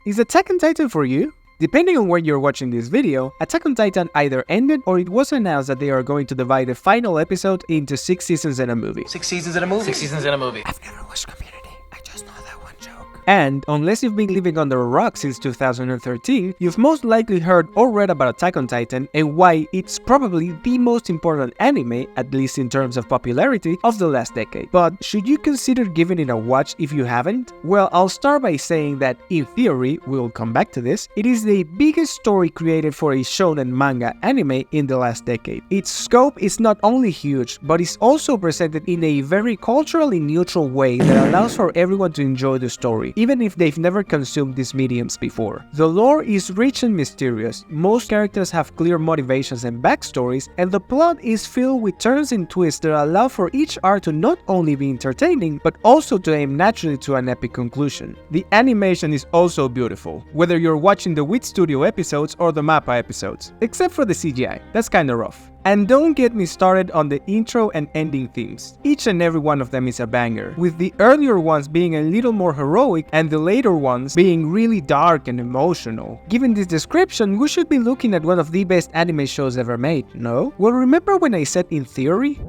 Is Attack on Titan for you? Depending on when you're watching this video, Attack on Titan either ended or it was announced that they are going to divide the final episode into 6 seasons and a movie. 6 seasons in a movie. 6 seasons in a movie. I've never watched Community, I just know that one joke. And, unless you've been living under a rock since 2013, you've most likely heard or read about Attack on Titan and why it's probably the most important anime, at least in terms of popularity, of the last decade. But should you consider giving it a watch if you haven't? Well, I'll start by saying that, in theory, we'll come back to this, it is the biggest story created for a shonen manga anime in the last decade. Its scope is not only huge, but is also presented in a very culturally neutral way that allows for everyone to enjoy the story, even if they've never consumed these mediums before. The lore is rich and mysterious, most characters have clear motivations and backstories, and the plot is filled with turns and twists that allow for each arc to not only be entertaining, but also to aim naturally to an epic conclusion. The animation is also beautiful, whether you're watching the Wit Studio episodes or the MAPPA episodes, except for the CGI, that's kinda rough. And don't get me started on the intro and ending themes. Each and every one of them is a banger, with the earlier ones being a little more heroic and the later ones being really dark and emotional. Given this description, we should be looking at one of the best anime shows ever made, no? Well, remember when I said in theory?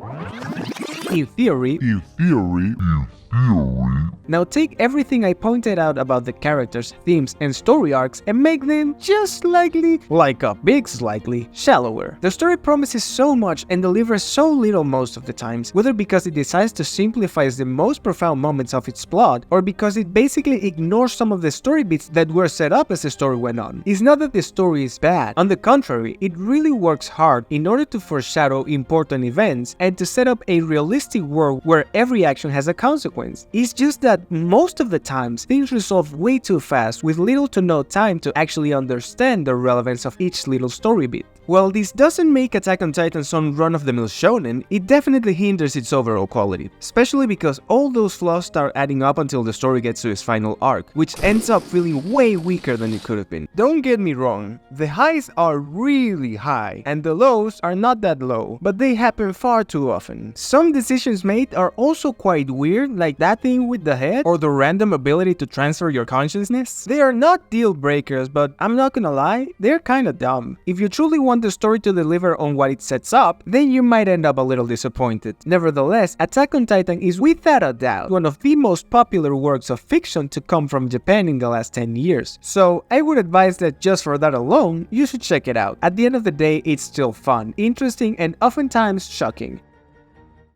In theory. Now take everything I pointed out about the characters, themes, and story arcs and make them just slightly, like a big slightly, shallower. The story promises so much and delivers so little most of the times, whether because it decides to simplify the most profound moments of its plot, or because it basically ignores some of the story beats that were set up as the story went on. It's not that the story is bad, on the contrary, it really works hard in order to foreshadow important events and to set up a realistic world where every action has a consequence. It's just that most of the times, things resolve way too fast with little to no time to actually understand the relevance of each little story beat. While this doesn't make Attack on Titan some run-of-the-mill shonen, it definitely hinders its overall quality, especially because all those flaws start adding up until the story gets to its final arc, which ends up feeling way weaker than it could have been. Don't get me wrong, the highs are really high, and the lows are not that low, but they happen far too often. Some decisions made are also quite weird, like that thing with the head, or the random ability to transfer your consciousness. They are not deal breakers, but I'm not gonna lie, they're kinda dumb. If you truly want the story to deliver on what it sets up, then you might end up a little disappointed. Nevertheless, Attack on Titan is without a doubt one of the most popular works of fiction to come from Japan in the last 10 years. So I would advise that just for that alone, you should check it out. At the end of the day, it's still fun, interesting, and oftentimes shocking.